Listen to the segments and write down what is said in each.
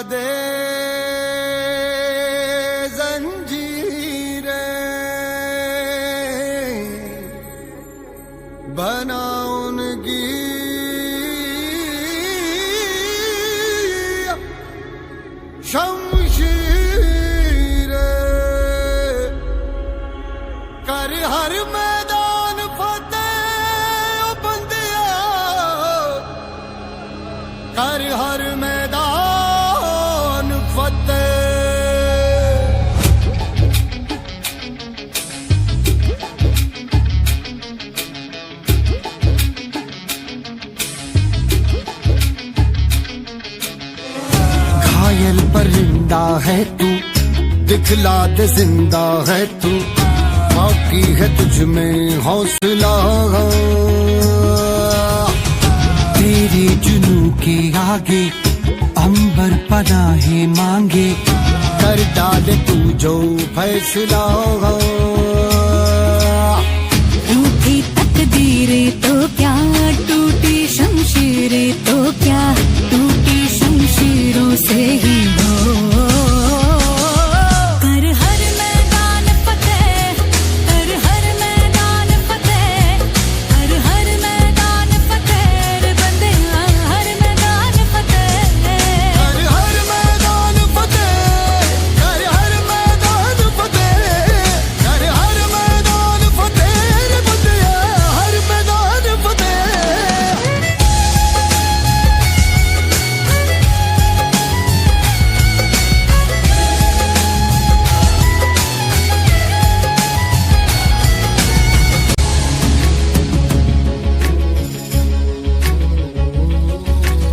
दे जंजीरें बना उनकी शमशीरें कर हर मैदान फतेह बंदिया कर हर मैदान फतेह। घायल परिंदा है तू दिखला दे जिंदा है तू बाकी है तुझ में हौसला तेरे जुनू के आगे अंबर पनाहे मांगे कर डाले तू जो फैसला। टूटी तकदीरें तो क्या टूटी शमशीरें तो क्या टूटी शमशीरों से ही हो कर हर मैदान फतेह कर हर मैदान फतेह कर हर मैदान फतेह रे बंदे हर मैदान फतेह कर हर मैदान फतेह कर हर मैदान फतेह कर हर मैदान फतेह रे बंदिया हर मैदान फतेह।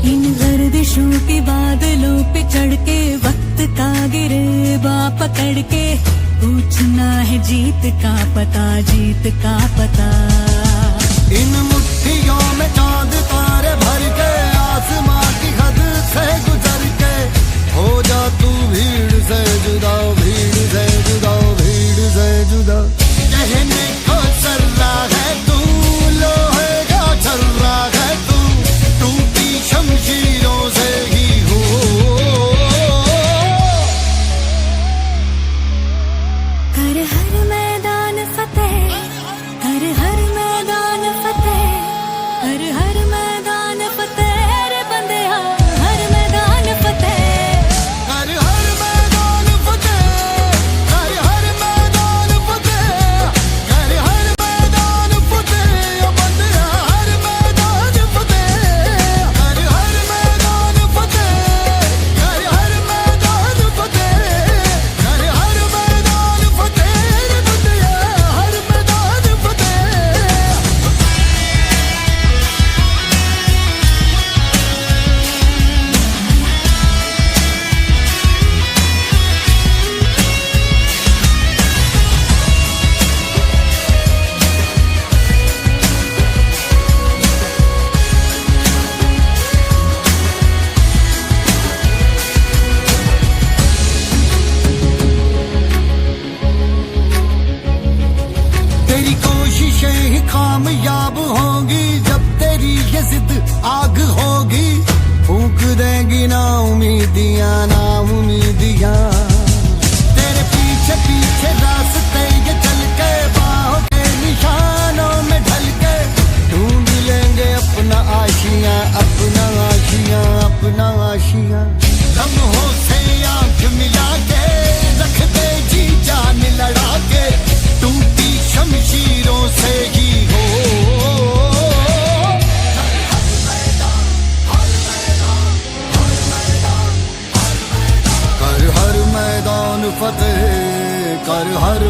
इन गर्दिशों के बादलों पे चढ़ के वक्त का गिरेबा पकड़ के पूछना है जीत का पता जीत का पता। इन मुट्ठियों में चांद तारे भर के आसमां की हद से गुजर के हो जा तू भीड़ से जुदा भीड़ से जुदा भीड़ से जुदा। कहने को सर्रा है तू लोहे का छर्रा है तू टूटी शमशीरों से ही हो कर हर मैदान फतेह कर हर मैदान फतेह कर हर मैदान फतेह रे बंदे हर मैदान फतेह। कर हर मैदान फतेह कर हर मैदान फतेह कर हर मैदान फतेह बंदिया हर मैदान फतेह कर हर मैदान फतेह कर हर मैदान फतेह कर हर मैदान फतेह रे बंदिया हर मैदान फतेह। तेरी कोशिशें ही कामयाब होंगी जब तेरी ये जिद आग होगी फूंक देंगी ना उम्मीदियां तेरे पीछे पीछे रास्ते ये चल के बाहों के निशानों में ढल के ढूंढ लेंगे अपना आशियां अपना आशियां अपना आशियां। लम्हों से आंख मिला के रख दे जी जान लड़ा के टूटी शमशीरों से ही हो कर हर मैदान फतेह कर हर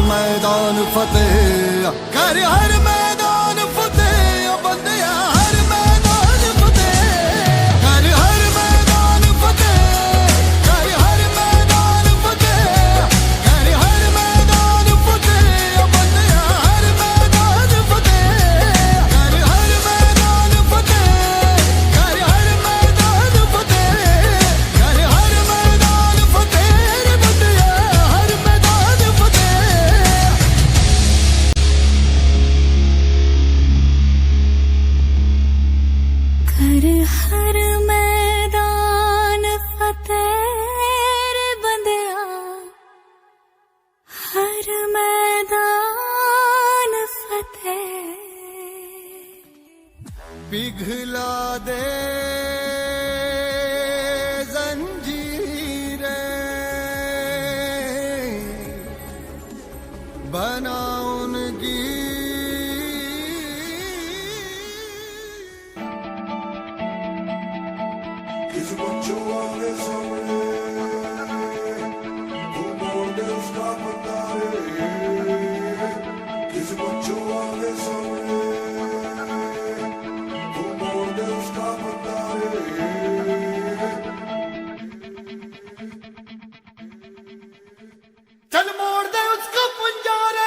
पिघला दे जंजीरें, बना उनकी Dice mucho vale sobre como Deus está mandare. Dice mucho vale sobre como Deus está mandare. चल मोड़ दे उसको पुंजारे।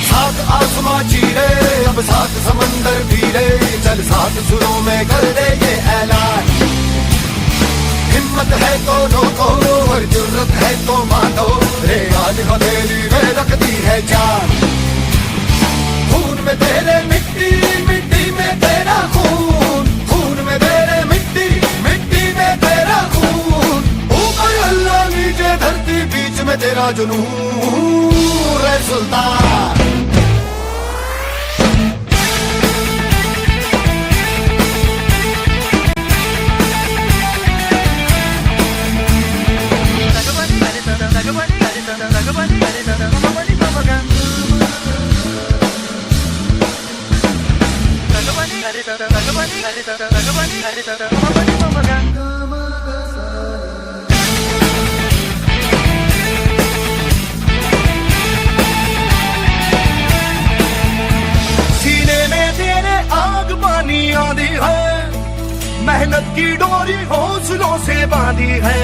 सात आसमां चीरे, अब सात समंदर पीरे, चल सात सुरों में कर दे ये ऐलान। हिम्मत है तो रोको और जुर्रत है तो मानो, रे आज हथेली में रखती है जान। खून में तेरे मिट्टी, मिट्टी में तेरा खून, खून में तेरे मिट्टी, मिट्टी में तेरा खून। ऊपर अल्लाह नीचे धरती, बीच में तेरा जुनून, रे सुल्तान। सीने में तेरे आग पानी आंधी है, मेहनत की डोरी हौसलों से बांधी है।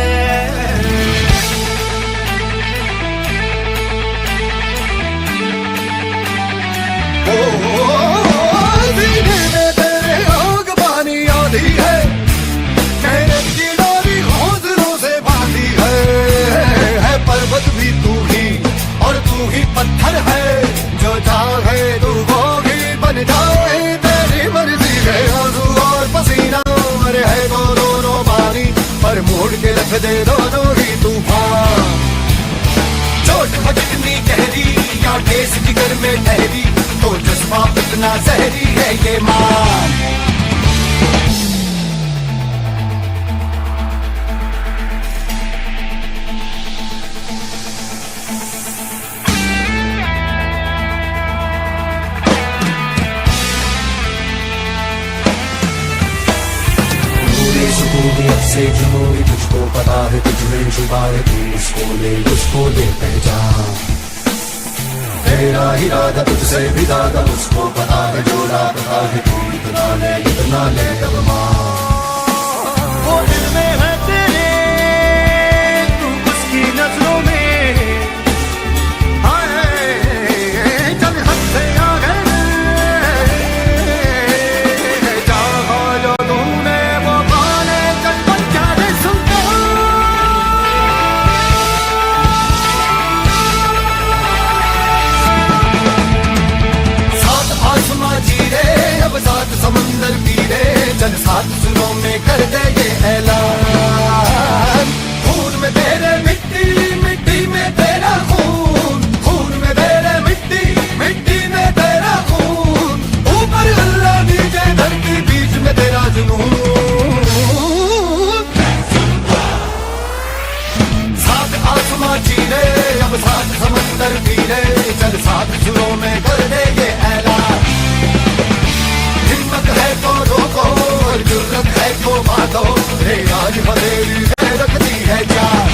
सीने में तेरे आग पानी आंधी है, मेहनत की डोरी हौसलों से बांधी है पर्वत भी तू ही और तू ही पत्थर है, जो चाहे तू वो ही बन जाए, तेरी मर्जी है। आंसू और पसीना मरे है तो दोनों पानी, पर मोड़ के रख दे दोनों ही तूफान। चोट कितनी गहरी या ठेस जिगर में ठहरी, तो जज्बा इतना जहरी है ये मान। सुकूनियत से जुनूनी तुझको पता है, तुझ में छुपा है, तू उसको दे पहचान। तेरा इरादा तुझसे भी ज्यादा उसको पता है, जो लापता है तू इतना ले अब मान। वो दिल में है तेरे, तू उसकी नजरों में, हाय चल हद से आगे, चाहा जो तूने वो पाने, चल बन जा रे सुल्तान। सात आसमां चीरे, अब सात समंदर पीरे, चल सात सुरों में कर दे ये ऐलान। खून में तेरे मिट्टी, मिट्टी में तेरा खून, खून में तेरे मिट्टी, मिट्टी में तेरा खून। ऊपर अल्लाह नीचे धरती, बीच में तेरा जुनून। सात आसमां चीरे, अब सात समंदर पीरे, चल सात सुरों में कर दे ये ऐलान। हिम्मत है तो रोको और जुर्रत है तो बांधो, रे आज हथेली में रखती है जान।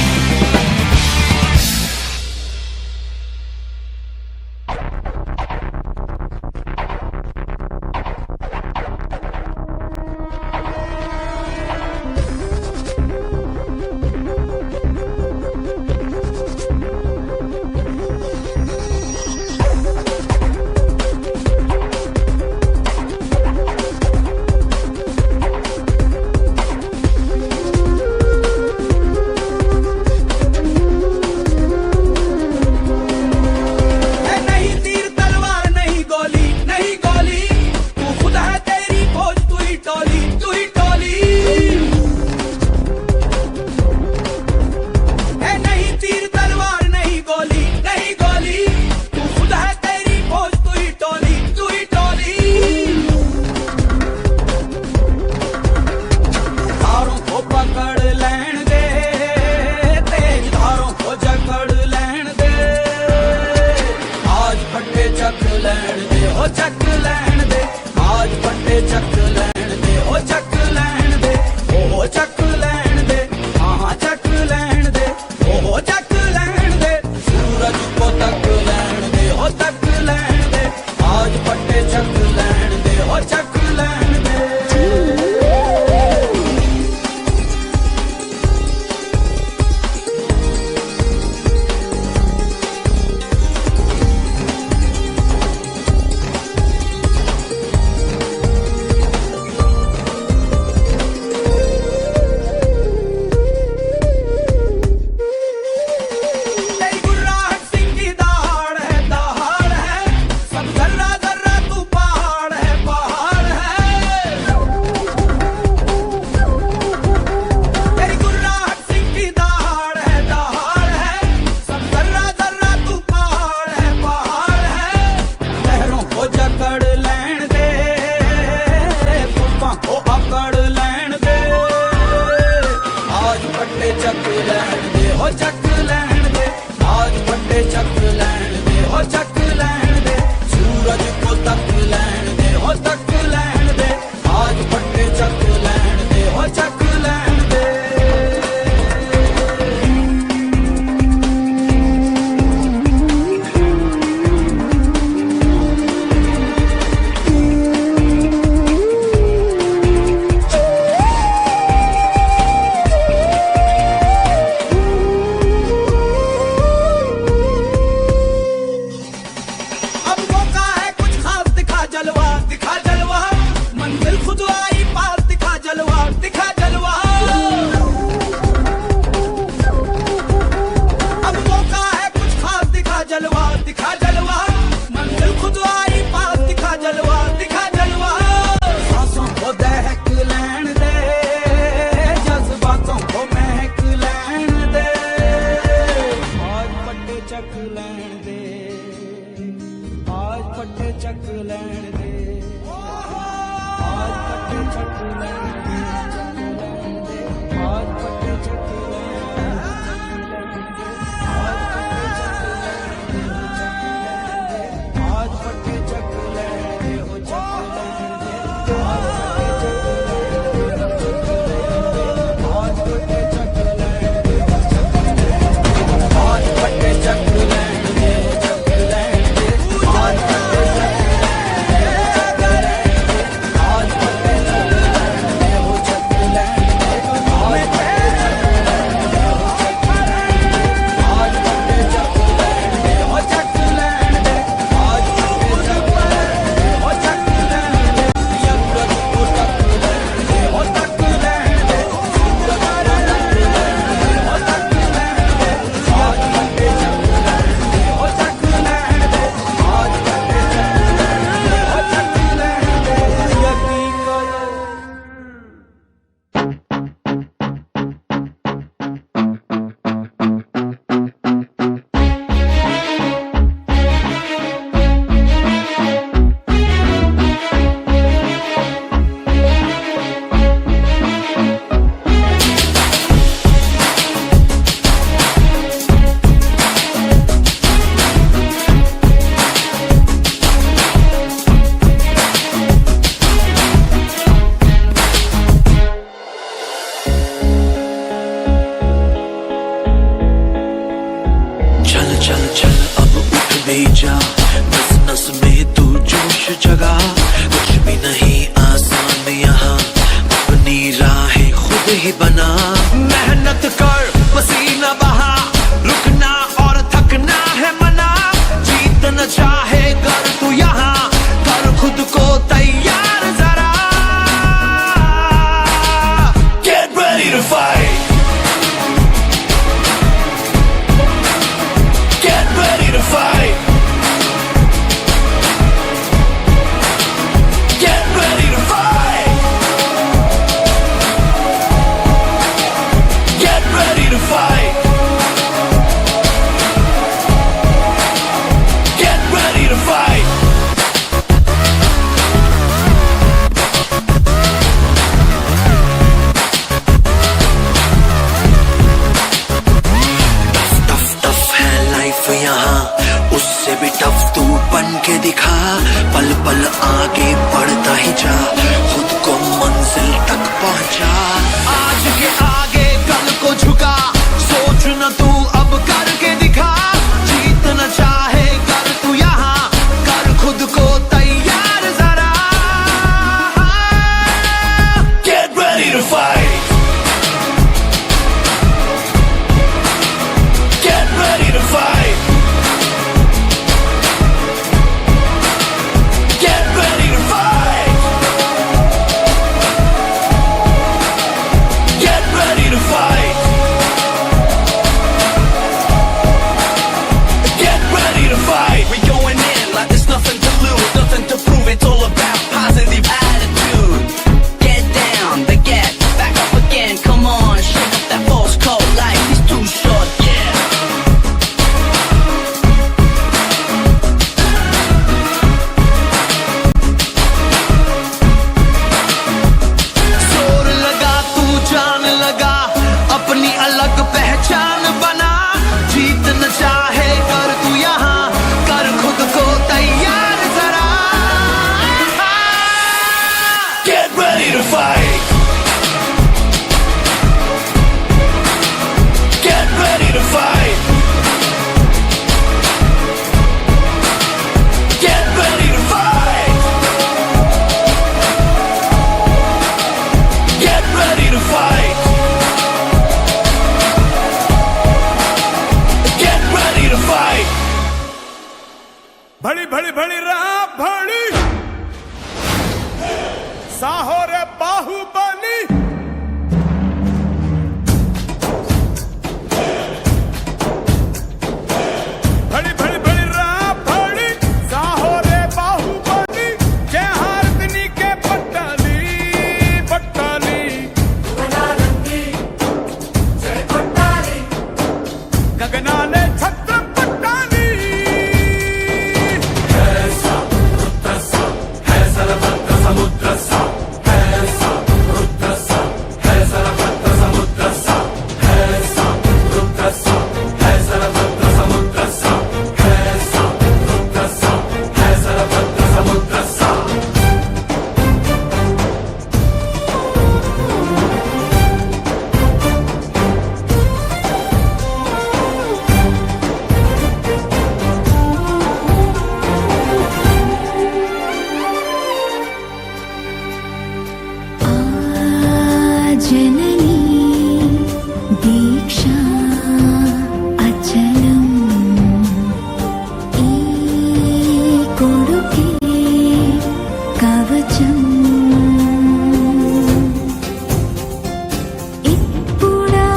लैण दे हो चक लैण दे आज पट्टे चक लैण दे हो चक लैण दे सूरज को तक लैण दे हो तक लैण दे आज पट्टे चक लैण दे हो चक लैण दे अब मौका है कुछ खास दिखा जलवा मंजिल खुद आई पास दिखा जलवा अब मौका है कुछ खास दिखा जलवा मंजिल खुद आई पास दिखा जलवा सांसों को दहक लैण दे जज्बातों को महक लैण दे आज पट्टे चक लैण दे आज पट्टे चक लैण दे आज पट्टे चक लैण दे आज पट्टे चक लैण दे आज पट्टे चक लैण दे हो चक लैण दे आज पट्टे चक लैण दे हो चक लैण दे आज पट्टे चक लैण दे हो चक लैण दे आज पट्टे चक आज पट्टे चक लैण दे हो चक लैण दे आज पट्टे चक लैण दे हो चक लैण दे आज पट्टे चक लैण दे हो चक लैण दे यमरत को तक लैण दे हो तक लैण दे सूरज को तक लैण दे हो तक लैण दे आज पट्टे चक लैण दे हो चक लैण दे आज पट्टे चक लैण दे हो चक लैण दे यकीन करो चल चल चल अब उठ भी जा नस नस में तू जोश जगा कुछ भी नहीं आसान यहाँ अपनी राहें खुद ही बना मेहनत कर पसीना बहा रुकना और थकना है मना जीत न चाहे कर तू यहाँ कर खुद को तैयार जरा Get ready to fight Get ready to fight. Get ready to fight. Get ready to fight. Get ready to fight. Tough tough है लाइफ यहाँ उससे भी टफ तू बन के दिखा पल पल आगे बढ़ता ही जा खुद को मंजिल तक पहुंचा आज के आगे कल को झुका भड़ी भड़ी भड़ी रहा भड़ी साहो रे बाहुबली भड़ी भड़ी भड़ी रहा भड़ी साहो रे बाहुबली जय हारदनी के पट्टाली पट्टाली गगनाले छत्र पट्टाली जननी दीक्षा अचलम ई कोडुके कवचम इप्पुड़ा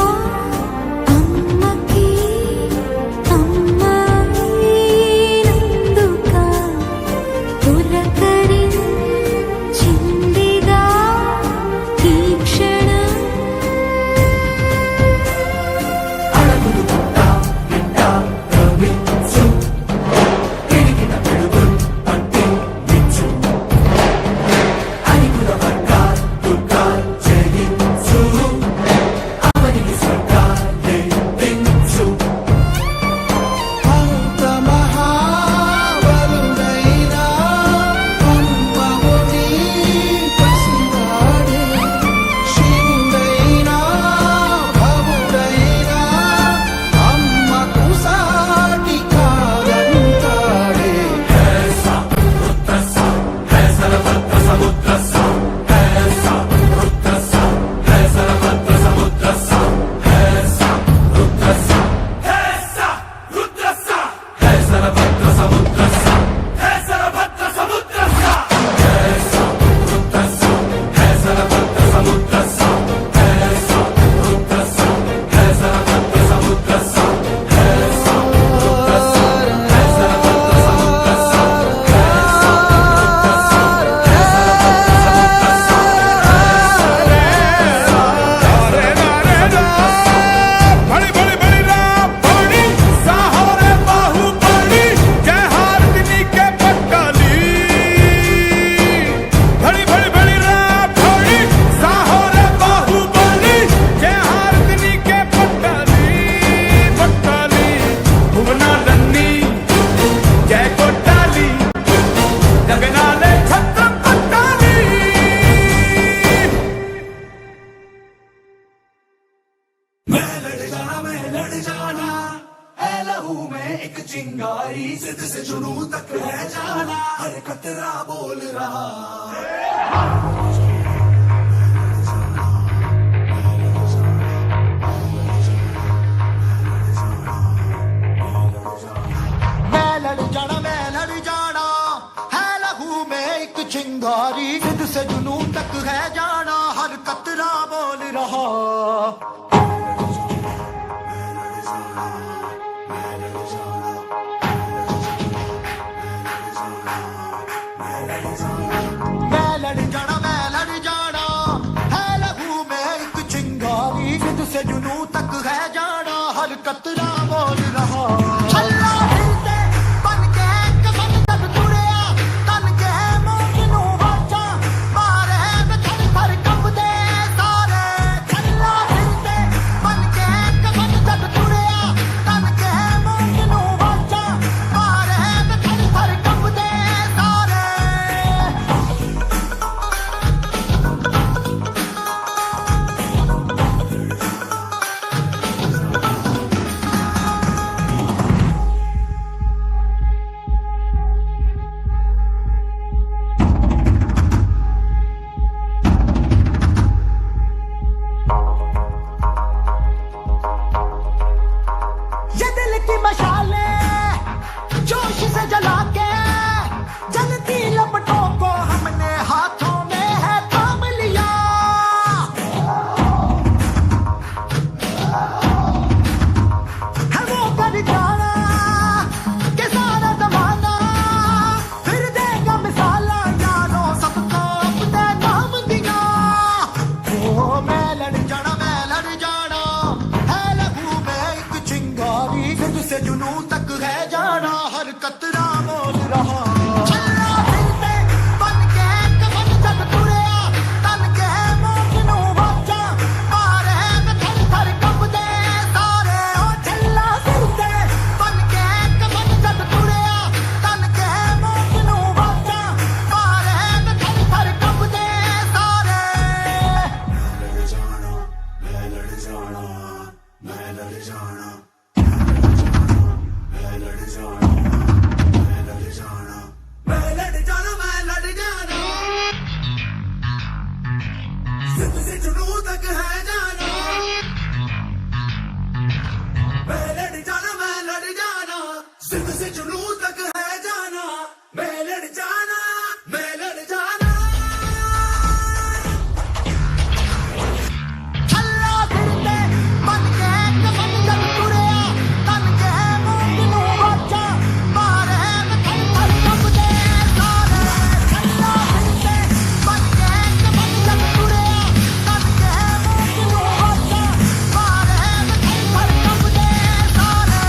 अम्मकी अम्माई నందుక పులకరి చిందిగా తీక్షణ అంత మహాబలుడైనా అమ్మవుని పసివాడే శివుడైనా భవుడైనా అమ్మకు సాటి కాదంటాడే भड़ी भड़ी भड़ी रहा भड़ी साहो रे बाहुबली जय हारदनी के पट्टाली भड़ी भड़ी भड़ी रहा भड़ी साहो रे बाहुबली जय हारदनी के पट्टाली पट्टाली भुवना लन्नी जय कोटाली गगनाले छत्र पट्टाली मैं लड़ जाना है लहू में एक चिंगारी जिद से जुनून तक है जाना हर कतरा बोल रहा मैं लड़ जाना है लहू में एक चिंगारी जिद से जुनून तक है जाना हर कतरा बोल रहा छल्ला फिरते बन के कसम तक तुड़िया तन के मोट नू वाचा मारे बचन पर कंबदे सारे छल्ला फिरते बन के कसम तक तुड़िया तन के मोट नू वाचा मारे बचन पर कंबदे सारे से जुनू तक है जाना, हर कतरा मोल रहा। छल्ला दिल ते बन के कफन जब तुरिया, तन के मौत नू वाचा, मारे में थर थर कंबदे सारे। ओ छल्ला दिल ते बन के कफन जब तुरिया, तन के मौत नू वाचा, मारे में थर थर कंबदे सारे। मैं लड़ जाना, मैं लड़ जाना, मैं लड़ जाना, मैं लड़ जाना, मैं लड़ जाना, मैं लड़ जाना, जिद से जुनू तक है जाना। मैं लड़ जाना, मैं लड़ जाना, जिद से जुनू तक है जाना। मैं लड़ जाना, मैं लड़ जाना। छल्ला दिल ते बन के कफन जब तुरिया, तन के मौत नू वाचा, मारे में थर थर कंबदे सारे। छल्ला दिल ते बन के कफन जब तुरिया, तन के मौत नू वाचा, मारे में थर थर कंबदे सारे।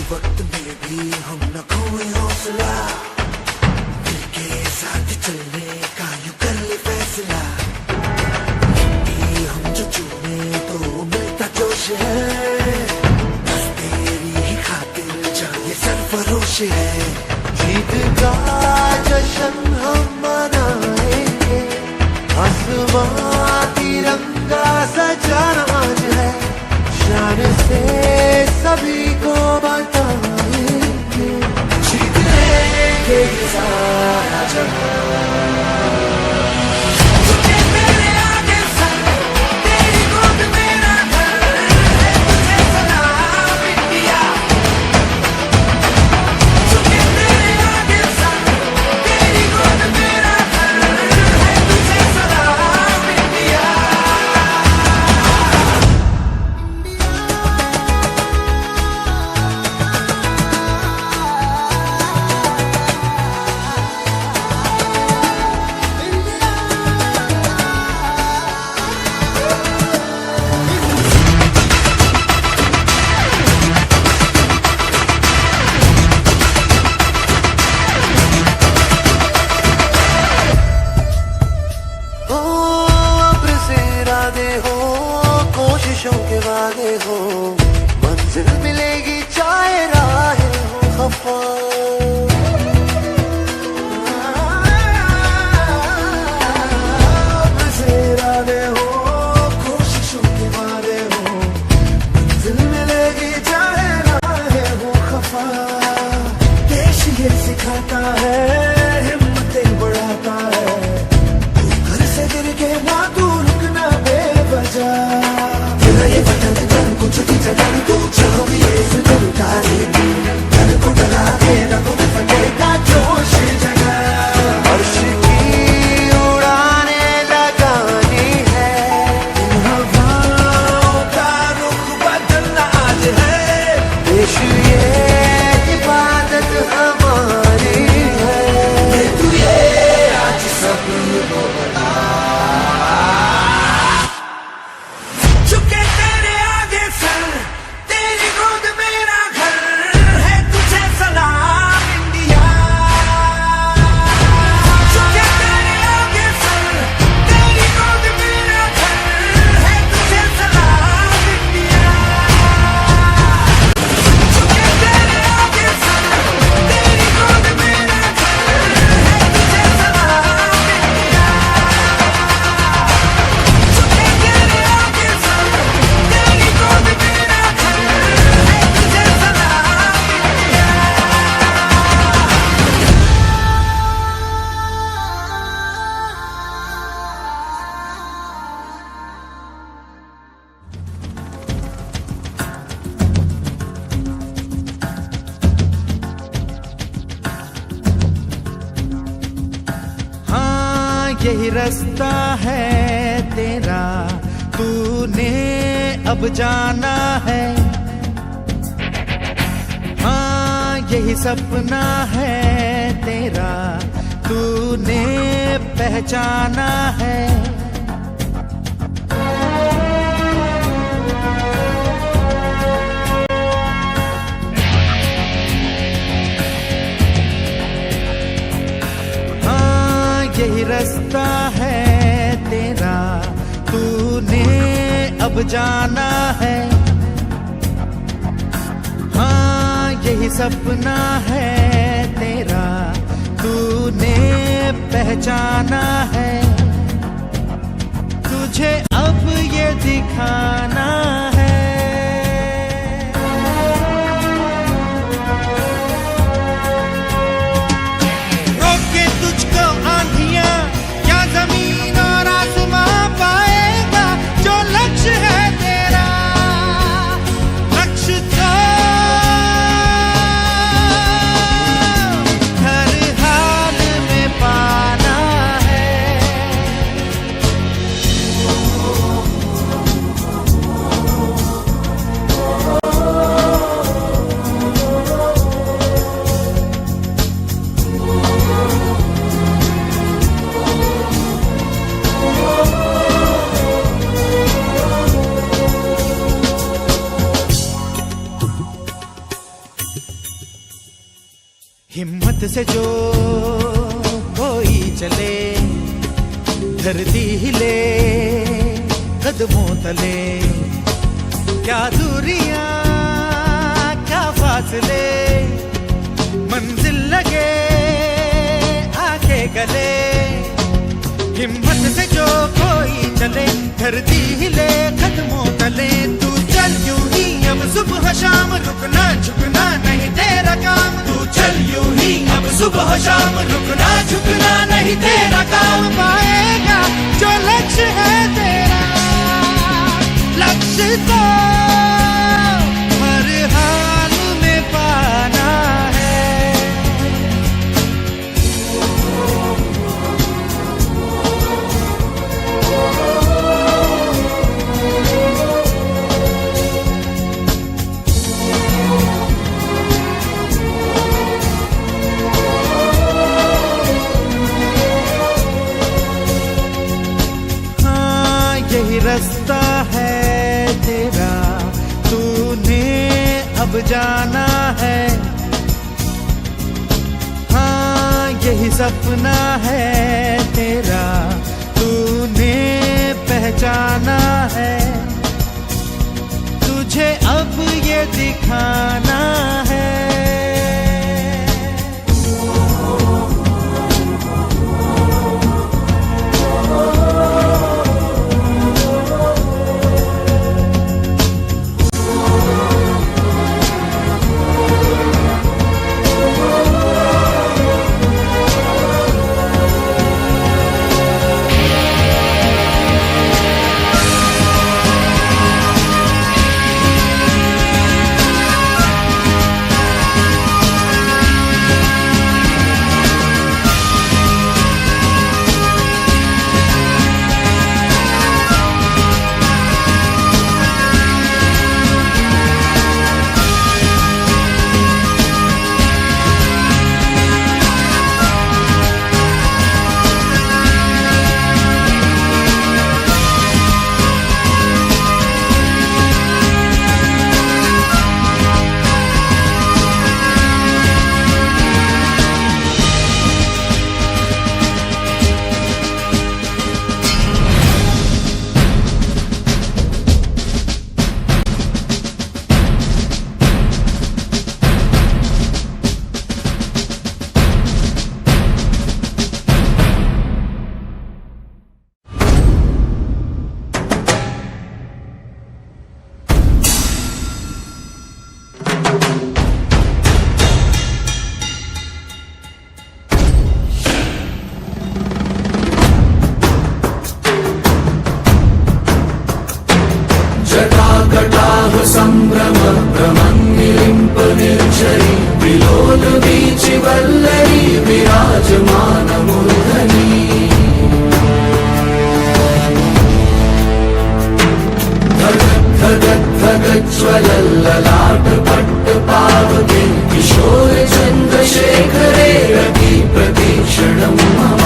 वक्त में भी हम न खोए हौसला, दिल के साथ चलने का यूं कर ले फैसला। कि हम जो चुने तो मिलता जोश है, बस तेरी ही खातिर जान ये सरफरोश है। जीत का जश्न हम मनाएंगे, आसमां तिरंगा सजाना आज है। शान से सभी को बताएंगे, जीत लेंगे ये सारा जहां। तुझे मेरे आगे सर, तेरी गोद मेरा घर है, तुझे सलाम इंडिया। तुझे मेरे आगे सर, तेरी गोद मेरा घर है, तुझे सलाम इंडिया। ओ अब्र से इरादे हो, कोशिशों के वादे हो, मंजिल मिलेगी चाहे राहें हो खफा। अब्र से इरादे हो, कोशिशों के वादे हो, मंजिल मिलेगी चाहे राहें हो खफा। देश ये सिखाता है, हिम्मतें बढ़ाता है, घर से गिर के ना तू रुकना बेवजह। तेरा ये वतन जान कुछ भी जगह यही रास्ता है तेरा, तूने अब जाना है। हाँ यही सपना है तेरा, तूने पहचाना है। यही रास्ता है तेरा, तूने अब जाना है। हाँ यही सपना है तेरा, तूने पहचाना है। तुझे अब ये दिखाना है। रोके तुझको आंधियां या जमीन और आसमां पाएगा, जो लक्ष्य है तेरा, लक्ष्य तो हर हाल में पाना है। हिम्मत से जो कोई चले, धरती हिले कदमों तले। क्या दूरियां क्या फासले, मंजिल लगे आके गले। हिम्मत से जो कोई चले, धरती हिले कदमों तले। तू चल यूं ही अब सुबह शाम, रुकना झुकना नहीं तेरा काम। तू चल यूं ही अब सुबह शाम, रुकना झुकना नहीं तेरा काम। पाएगा जो लक्ष्य है तेरा, लक्ष्य तो हर हाल में पाना है। यही रास्ता है तेरा, तूने अब जाना है। हाँ यही सपना है तेरा, तूने पहचाना है। तुझे अब ये दिखाना है। संभ्रम भ्रमन्निलिम्प निर्झरी विलोल वीचि वल्लरी विराजमान मूर्धनि। ललाट पट्ट पावके किशोर चन्द्रशेखरे रति प्रतीक्षणं मम।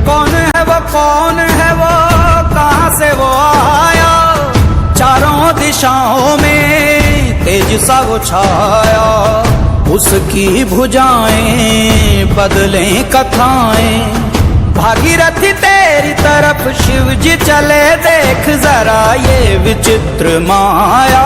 कौन है वो कहाँ से वो आया, चारों दिशाओं में तेज सा वो छाया। उसकी भुजाएं बदलें कथाएं, भागीरथी तेरी तरफ शिव जी चले, देख जरा ये विचित्र माया।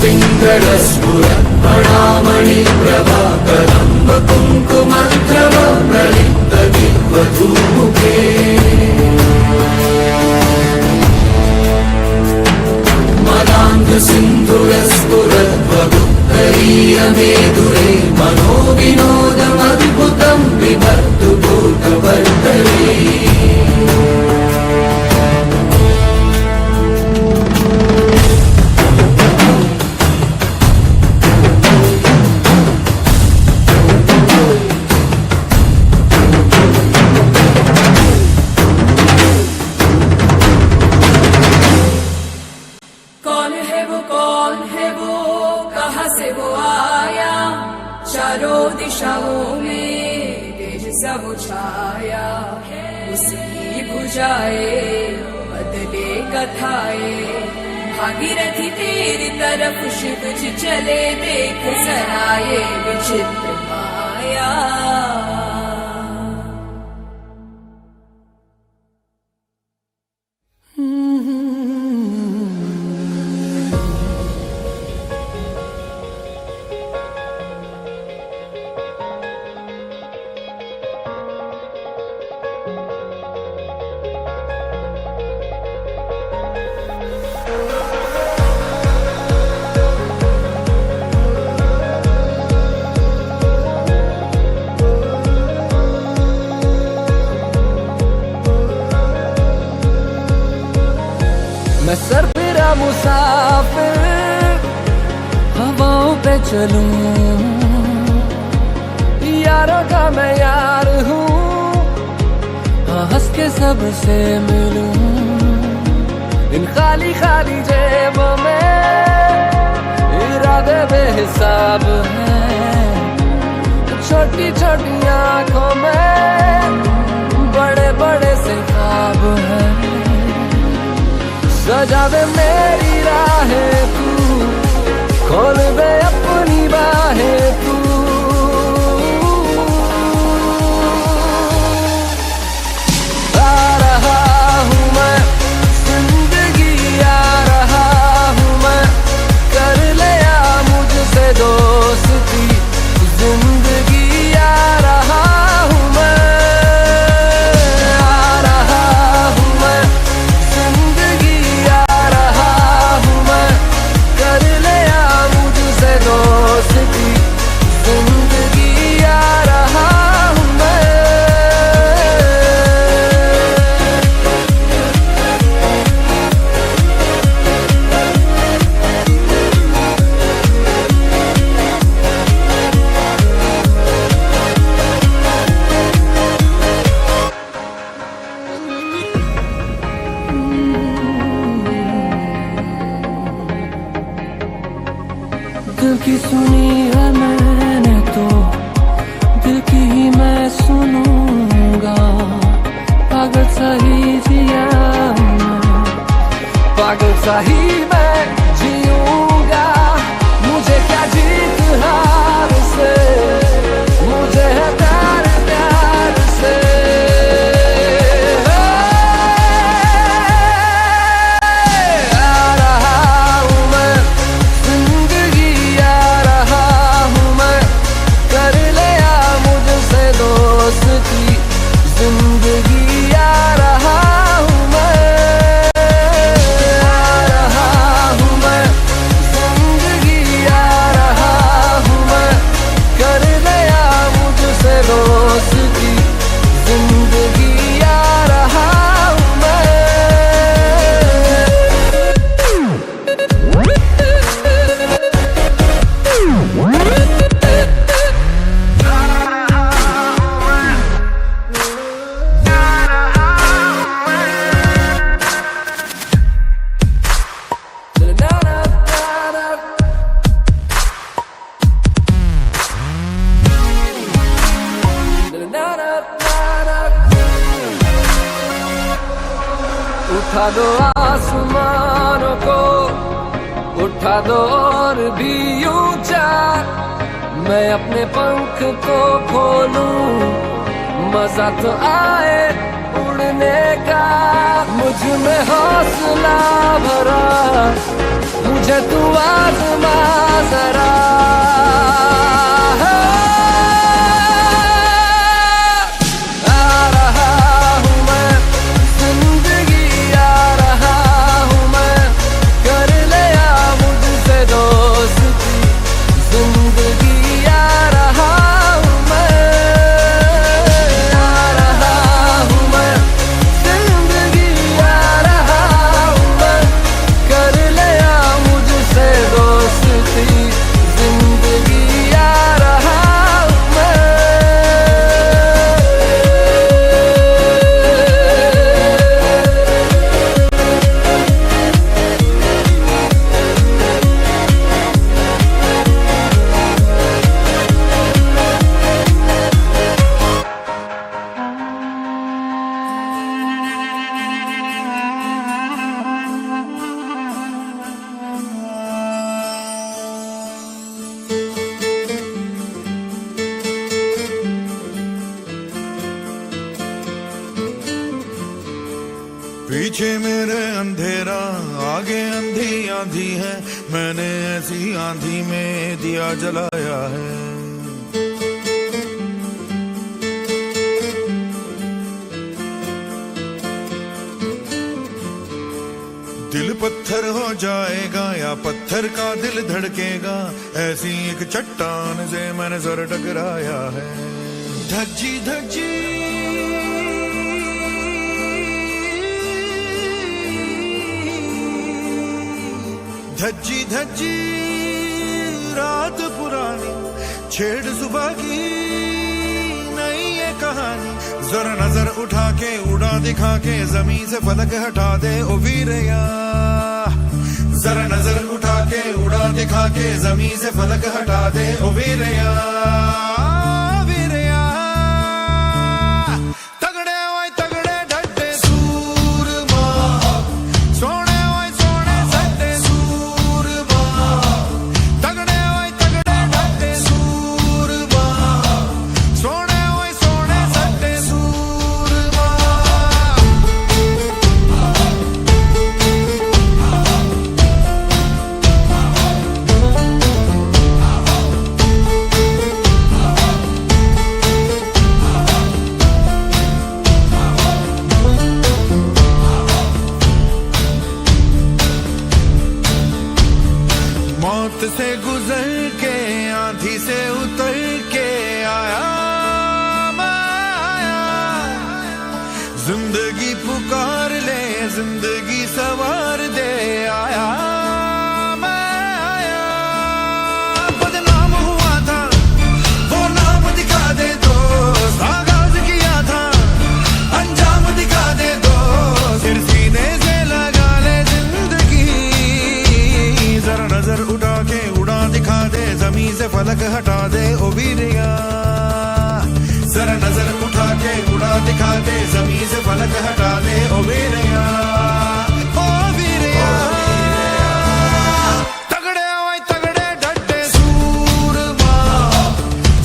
पिङ्गलस्फुरत्पणामणि प्रभा कदम्ब कुङ्कुमद्रव प्रलिप्त दिग्वधूमुखे। मदान्ध सिन्धुरस्फुरद्वगुप्तरीयमेधुरे मनोविनोदमद्भुतं बिभर्तु भूतवर्तरे। कहाँ से वो आया, चारों दिशाओं में तेज सा वो छाया। उसकी भुजाएं बदले कथाएं, भागीरथी तेरी तरफ शिव जी चले, देख जरा ये विचित्र माया। मैं सरफिरा मुसाफिर हवाओं पे चलूं, यारों का मैं यार हूँ, हंस के सबसे मिलूं। इन खाली खाली जेबों में इरादे बेहिसाब हैं, छोटी छोटी आंखों में बड़े बड़े से ख्वाब हैं। सजा दे मेरी राहें तू, खोल दे अपनी बाहें तू। आ रहा हूँ मैं जिंदगी, आ रहा हूँ मैं, कर ले आ मुझसे दोस्ती जिंदगी। आ रहा हूँ मैं, आ रहा हूँ मैं जिंदगी, आ रहा हूँ मैं, कर ले आ मुझसे दोस्ती जिंदगी। आ रहा हूँ मैं। दिल की सुनी है मैंने तो दिल की ही मैं सुनूंगा। पागल सही जिया मैं, पागल सही मैं जीऊंगा। उड़ा दो और भी ऊंचा, मैं अपने पंख को खोलूं, मजा तो आए उड़ने का, मुझ में हौसला भरा, मुझे तू आज़मा जरा। पीछे मेरे अंधेरा, आगे अंधी आंधी है, मैंने ऐसी आंधी में दिया जलाया है। दिल पत्थर हो जाएगा या पत्थर का दिल धड़केगा, ऐसी एक चट्टान से मैंने सर टकराया है। धज्जी धज्जी धज्जी धज्जी रात पुरानी, छेड़ सुबह की नई ये कहानी, जरा नजर उठा के उड़ा दिखा के जमीन से फलक हटा दे ओ वीरया, जरा नजर उठा के उड़ा दिखा के जमीन से फलक हटा दे ओ वीरया, वीरया। तगड़े ओए तगड़े डटे सूरमा, सोने ओए सोने सट्टे सूरमा, तगड़े ओए तगड़े डटे सूरमा, सोने ओए सोने सट्टे सूरमा। मौत से गुजर के आंधी से उतर के आया मैं आया, जिंदगी पुकार ले जिंदगी सवार दे आया मैं आया। बदनाम हुआ था वो नाम दिखा दे दो, आगाज किया था अंजाम दिखा दे दो, फिर सीने से लगा ले जिंदगी, जरा नजर उठा के उड़ा दिखा दे जमीन से फलक हटा दे ओ वीरया, जरा नजर उठा के उड़ा दिखा दे जमीन से फलक हटा दे ओ वीरया, ओ वीरया। तगड़े ओए तगड़े डटे सूरमा,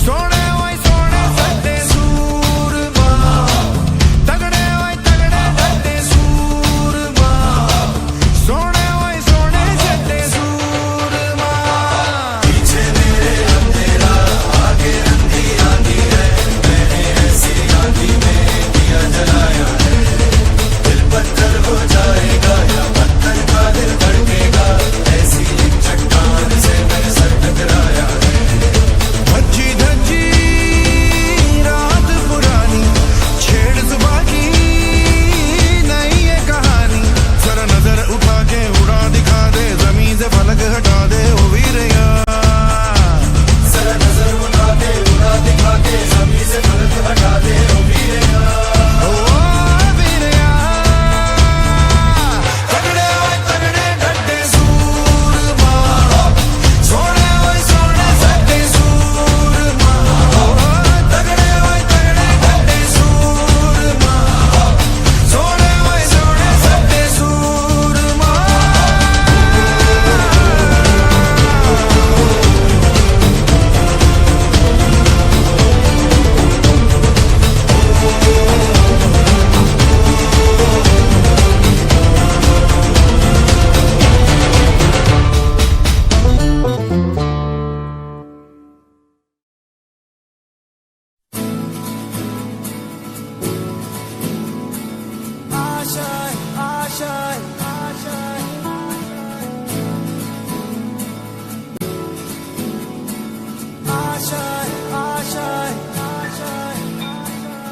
सोने ओए सोने सट्टे सूरमा, तगड़े ओए तगड़े डटे सूरमा, सोने ओए सोने सट्टे सूरमा। पीछे मेरे अंधेरा, आगे अंधी आंधी है, मैंने ऐसी आंधी में दिया जलाया है, दिल पत्थर हो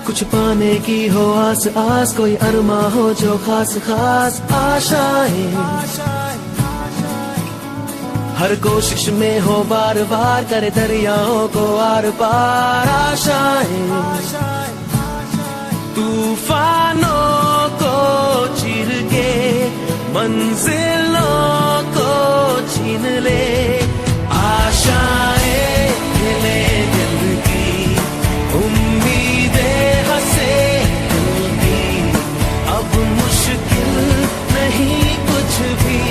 कुछ पाने की हो आस आस, कोई अरमा हो जो खास खास आशाएं, हर कोशिश में हो बार बार, करे दरियाओं को आर पार आशाएं, तूफानों को चीर के मंजिलों को छीन ले, आशाएं हिले दिल की, उम्मीदें हंसे दिल की, अब मुश्किल नहीं कुछ भी,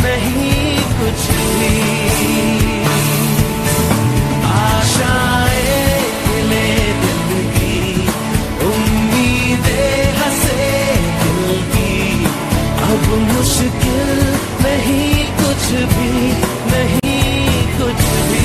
नहीं कुछ भी, आशाएं हिले दिल की, उम्मीदें हंसे दिल की, अब मुश्किल नहीं कुछ भी, नहीं कुछ भी।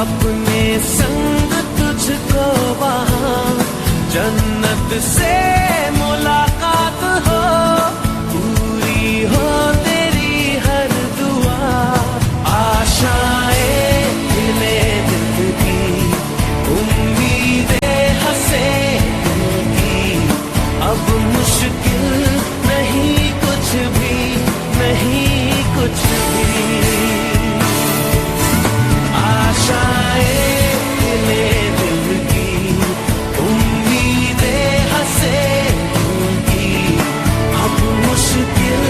अपने संग तुझको वहाँ जन्नत से मुलाकात हो, पूरी हो तेरी हर दुआ, आशाएं हिले दिल की, उम्मीदें हंसे दिल की, अब मुश्किल नहीं कुछ भी, नहीं कुछ भी, आशाएं हिले दिल की, उम्मीदें हंसे दिल की, अब मुश्किल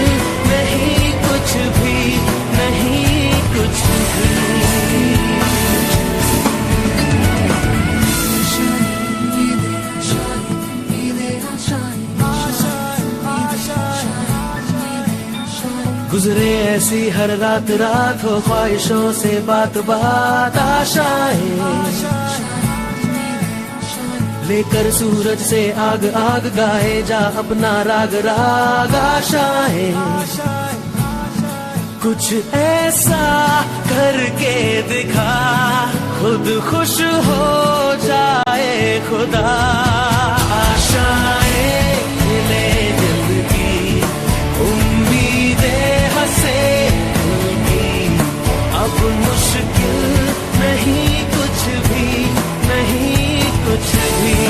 नहीं कुछ भी, नहीं कुछ भी। गुजरे ऐसी हर रात रात, हो ख्वाहिशों से बात बात, आशाएं लेकर सूरज से आग आग, गाए जा अपना राग राग, आशाएं कुछ ऐसा करके दिखा, खुद खुश हो जाए खुदा, आशाएं हिले दिल की, उम्मीदें हंसे दिल की, अब मुश्किल नहीं कुछ भी, नहीं कुछ भी।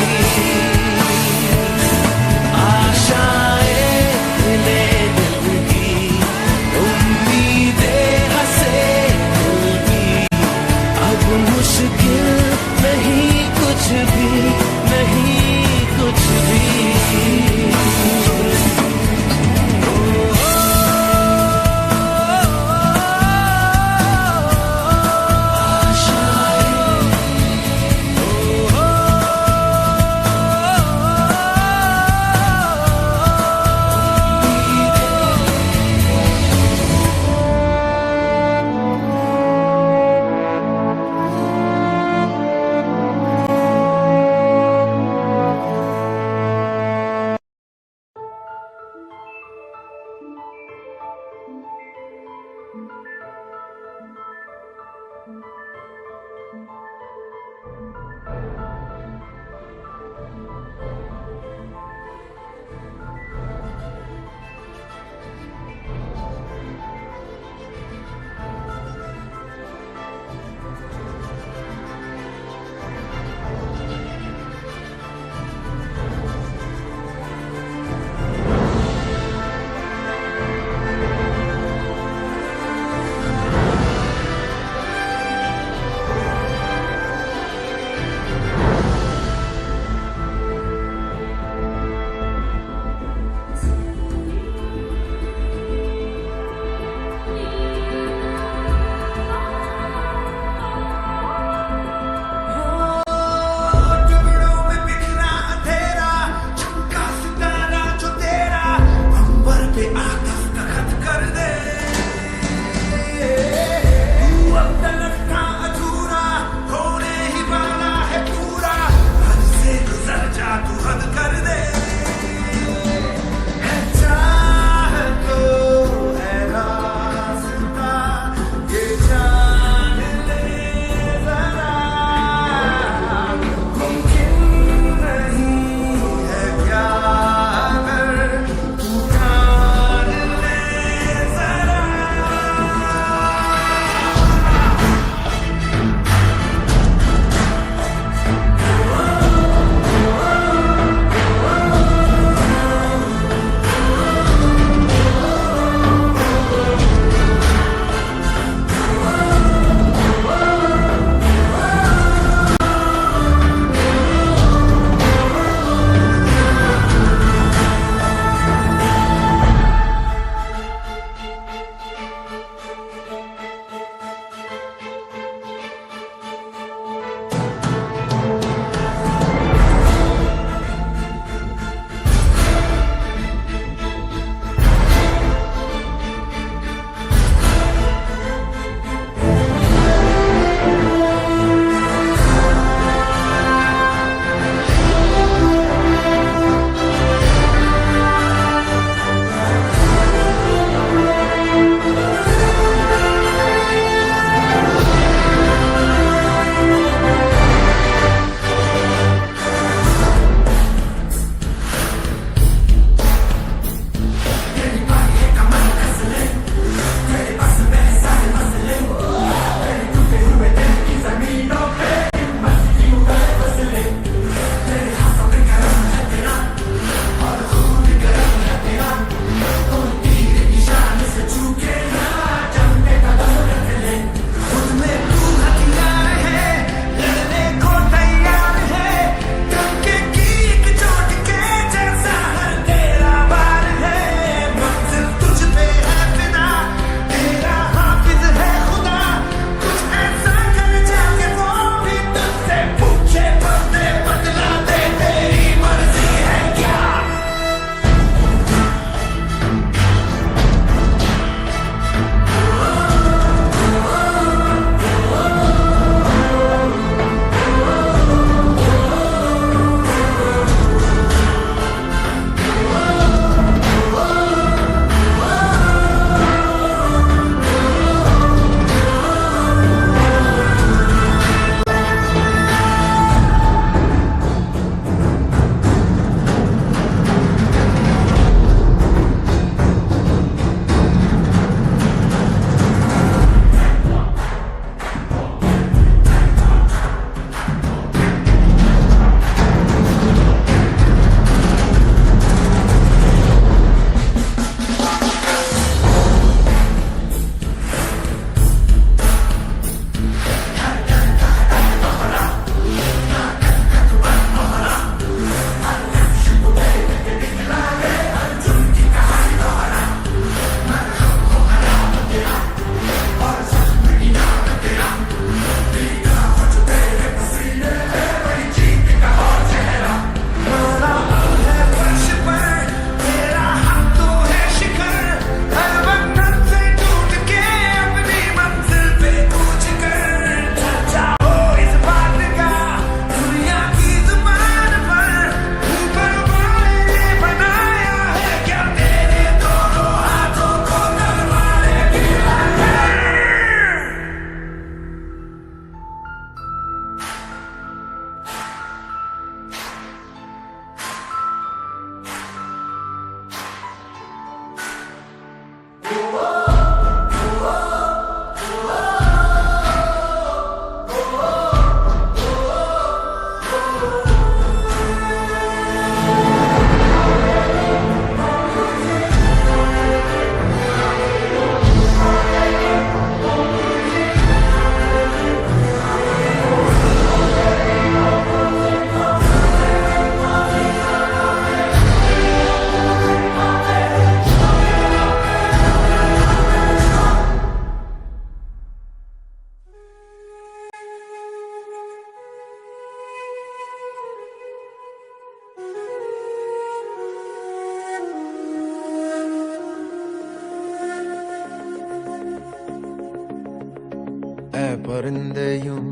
ऐ परिंदे यूं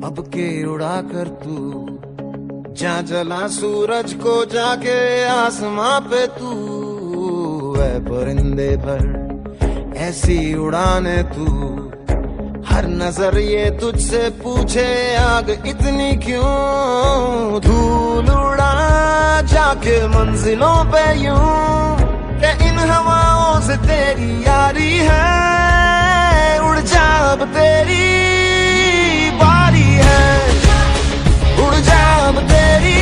अब के उड़ा कर तू जा जला सूरज को जाके आसमां पे तू। ऐ परिंदे भर ऐसी उड़ाने तू हर नजर ये तुझसे पूछे आग इतनी क्यों। धूल उड़ा जाके मंजिलों पे यूं के इन हवाओं से तेरी यारी है। उड़ जा अब तेरी बारी है, उड़ जा अब तेरी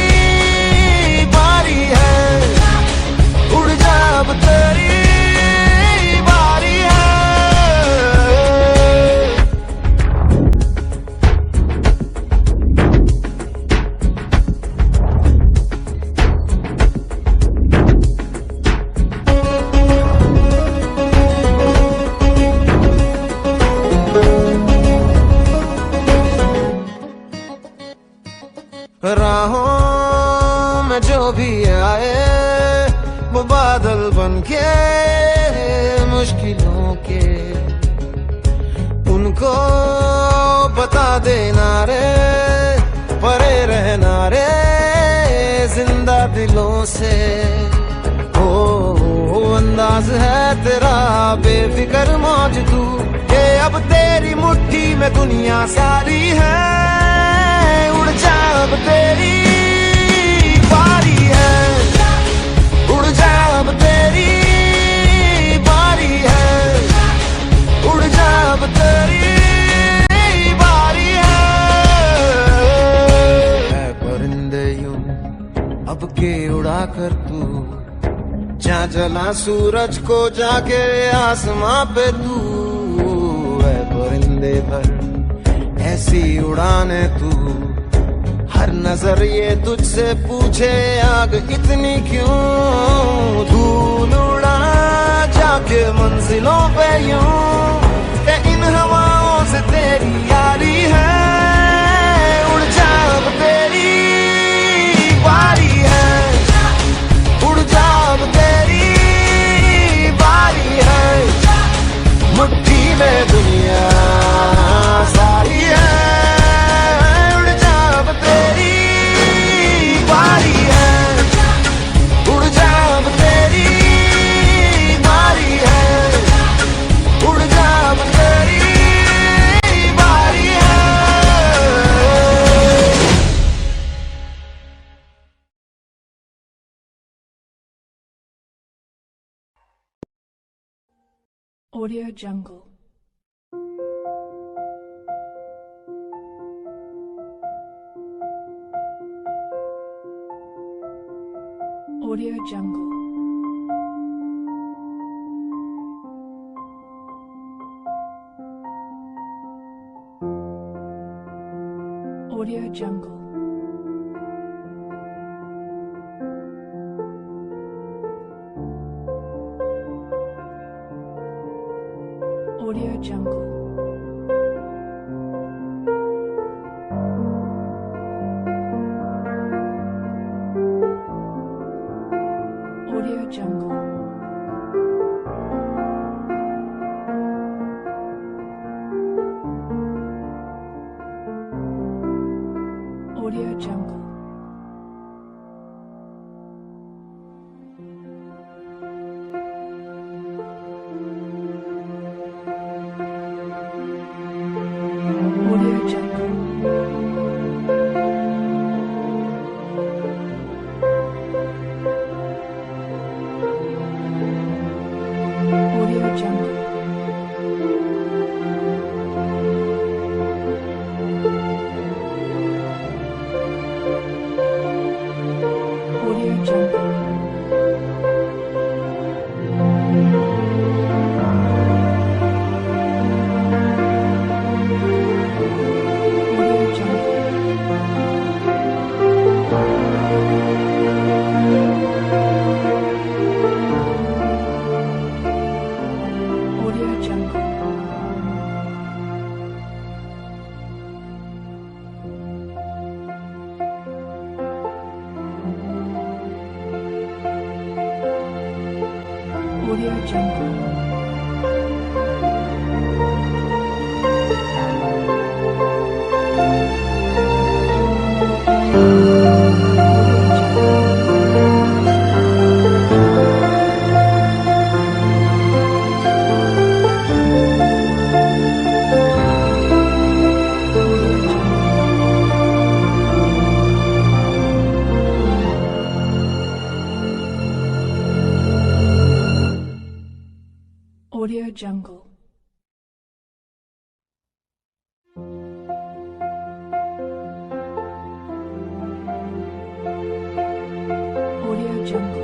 बारी है, उड़ जा अब तेरी बारी है। राहों में जो भी आए वो बादल बन के मुश्किलों के उनको बता देना रे परे रहना रे जिंदा दिलों से। ओ अंदाज है तेरा बेफिक्र मौज तू के अब तेरी मुट्ठी में दुनिया सारी है। उड़ जा अब तेरी बारी है, उड़ जा अब तेरी बारी है, उड़ जा अब तेरी बारी है। ऐ परिंदे यूं अब के उड़ा कर तू जा जला सूरज को जाके आसमां पे तू। ऐ परिंदे भर ऐसी उड़ाने तू हर नजर ये तुझसे पूछे आग इतनी क्यों। धूल उड़ा जाके मंजिलों पे यूं के इन हवाओं से तेरी यारी है। उड़ जा अब तेरी बारी है, उड़ जा अब तेरी बारी है। मुट्ठी में दुनिया सारी है। उड़ जा अब तेरी बारी है, उड़ जा अब तेरी बारी है, उड़ जा अब तेरी बारी है। Audio Jungle. Audio Jungle. Audio Jungle. Audio Jungle. Audio Jungle. Audio Jungle. Audio Jungle. Audio Jungle. Audio Jungle.